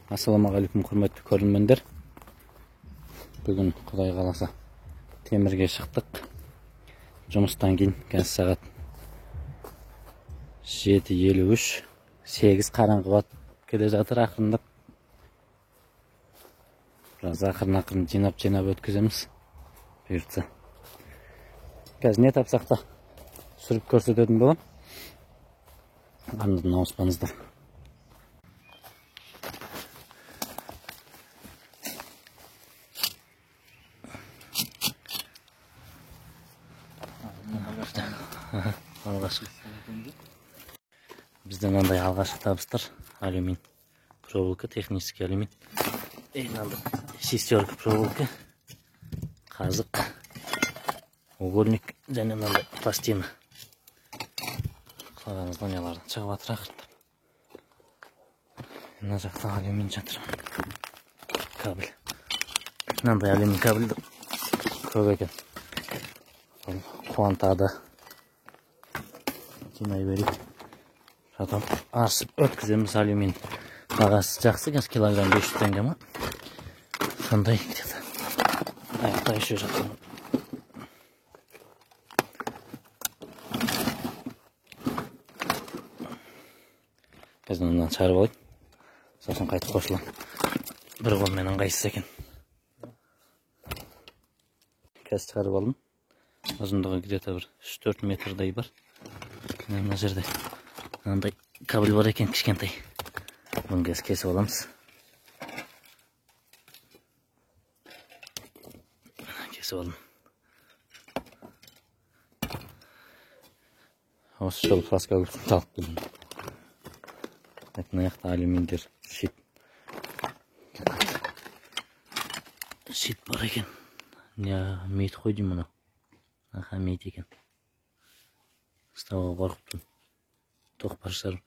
Assalamualaikum құрметті көрермендер. Бүгін Құдай қаласа темірге шықтық. Жұмыстан кейін қазір сағат 7:53, 8 қараңғы батып келе жатыр ақырындап. Біраз ақырын жинап өткіземіз. Бұйыртса. Қазір не тапсақ та сүріп көрсететін боламын. Арнадан ауыспаңыздар. Бізден андай алғашқы табыстар алюмин проволока, технический алюмин. Шестерка проволока, қазық, угольник және мынандай пластина. Қалағаныздан ялардан шығып жатыр ақырындап. Мына жақта алюмин жатыр. Кабель. Мынандай алюмин кабельді көп екен. Қуантады. Жинай берейік. Потом аршып өткіземіз алюмин. Бағасы жақсы, килограмм 500 теңге ма? Сондай где-то. Аяқта еще жатыр. Қазір мынаны шығарып алайын. Сосын қайтып қосылам. Бір қолмен ыңғайсыз екен. Қазір шығарып алдым. Ұзындығы где-то бір 3-4 метрдей бар. Мына жерде мынандай кабель бар екен, кішкентай. Бұны қазір кесіп аламыз. Кесіп алдым. Осы жолы фаска үлгісін талып келдім. Мына жақта алюминдер щит. Щит бар екен. Не мейт қой деймін мұны. Аха, мейт екен. Стауға қорқыптым. Тоқ бар шығар.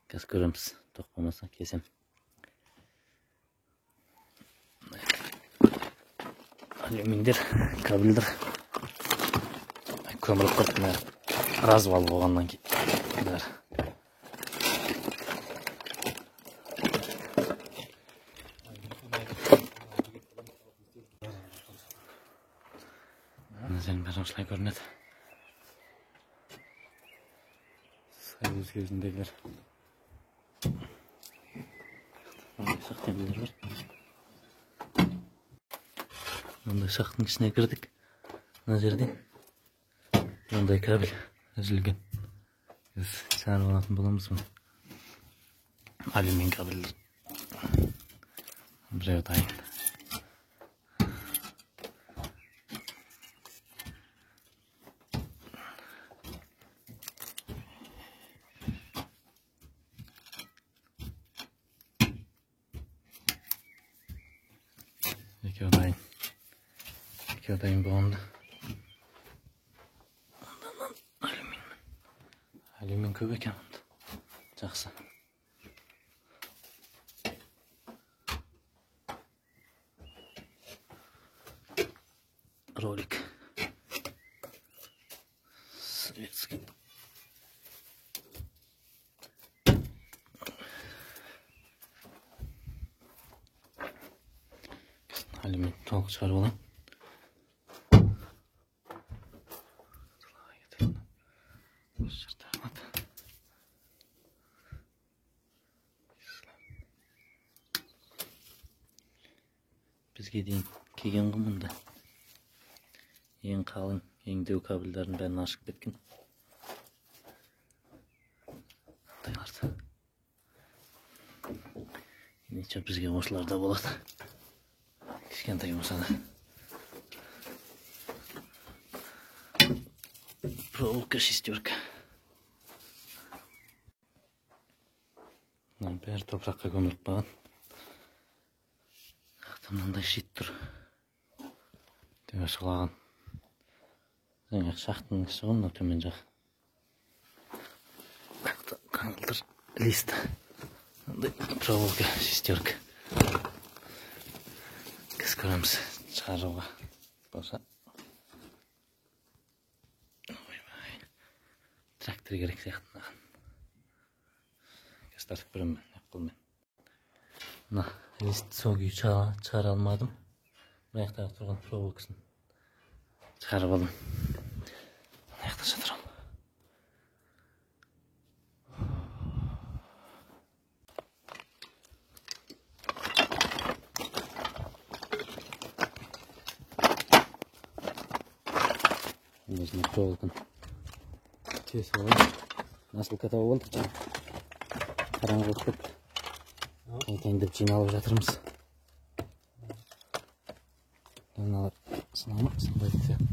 Қазір көреміз. Тоқ болмаса кесем. Алюминдер, кабельдер. Көміріп қыртына развал болғаннан кейін. Мәзен бәрі осылай көрінеді. Союз кезіндегілер. Сақ темелер бар. Мындай сақтың ішіне кірдік. Мына жерден мындай кабель үзілген. Біз сәріп алатын боламыз мұны. Алюмин кабельдер. Біреу дайын. Екеу дайын болғанда. Алюмин көп екен мұнда. Жақсы. Ролик. Советский. Алюмин толық шығарып алайын. Бізге дейін келген ғымында. Ең қалың, ең деу кабельдерін бәрін ашып кеткен. Тайларды. Нече бізге осыларда болады. Кішкентай болса да. Проволока, шестерка. Бәрі топыраққа көміліп баған. Мынандай щит тұр. Төбе шылаған. Жаңа шақтың шығын, төмен жақ. Қаңылдыр лист. Мындай проволока, шестерка. Кіз көреміз шығаруға. Болса. Трактор керек сияқты. Кіз тартып көремін. Мына лист сол күйі шығара алмадым. Мына жақтағы тұрған проволокасын шығарып алдым. Мына жақта жатыр ол. Өзіне проволоканы кесіп алайын. Насылка тауып алдық жаңа. Қараңғы болып кетті. Айтайын деп жиналып жатырмыз. Мыналар сына ма? Сынбайды деп.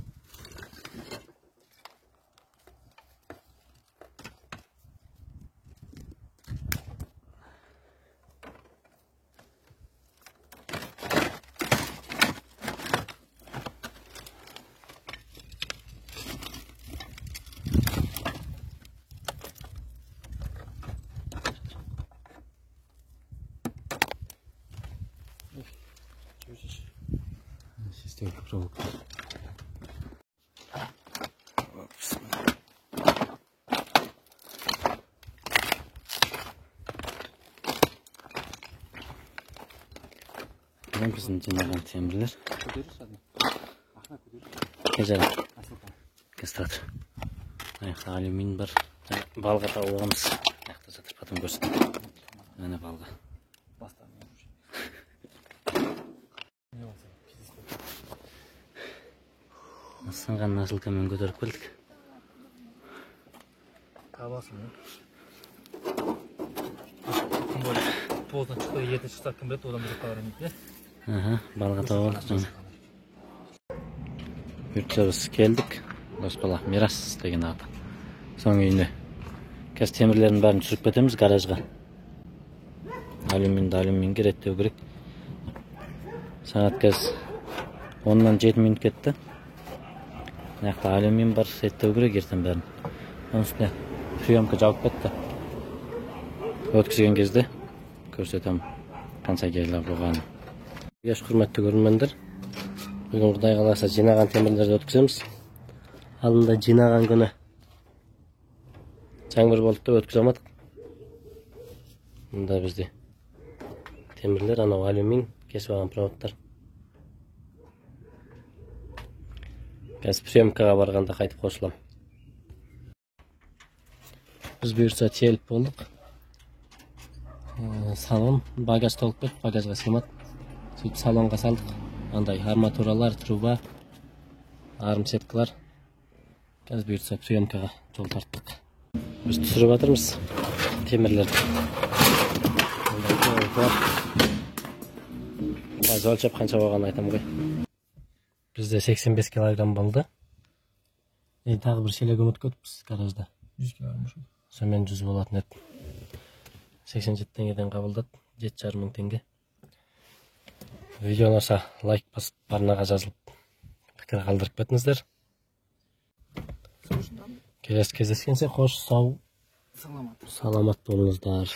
Шестенький проволока. Бұдан біздің жинаған темірлер. Кежері. Кестратыр. Аяқта алюмин бар. Балға тауығымыз. Аяқта жатыр. Потом көрсетім. Әне балға. Сынған насылкамен көтеріп келдік. Табасың, Полдан шықта, ерте шықта кім біледі, одан біліп қалар емес, Балға тауып алдық жаңа. Бұйыртса біз келдік. Досқала Мирас деген аты. Соң үйіне. Қазір темірлердің бәрін түсіріп кетеміз гаражға. Алюминге реттеу керек. Сағат қазір 10-нан 7 минут кетті. Мына алюмин бар, реттеу керек ертең бәрін. Оның үстіне приемка жауып кетті. Өткізген кезде көрсетем қанша келі болғанын. Еш құрметті көрермендер, бүгін Құдай қаласа жинаған темірлерді өткіземіз. Алдында жинаған күні жаңбыр болды деп өткізе алмадық. Мұнда бізде темірлер, анау алюмин, кесіп алған проводтар. Қазір приемкаға барғанда қайтып қосылам. Біз бұйырса теліп болдық. Салон, багаж толып кетті, багажға сыймады. Сөйтіп салонға салдық. Андай арматуралар, труба, арым сеткалар. Қазір бұйырса приемкаға жол тарттық. Біз түсіріп жатырмыз темірлерді. Қазір өлшеп қанша болғанын айтам ғой. Бізде 85 килограмм болды. Тағы бір шелек ұмытып гаражда. 100 килограмм жоқ. Сонымен 100 болатын еді. 87 теңгеден қабылдады, 7,5 мың теңге. Видеоны olsa лайк басып, барнаға жазылып, пікір қалдырып кетіңіздер. Келесі кездескенше қош, сау, саламат болыңыздар.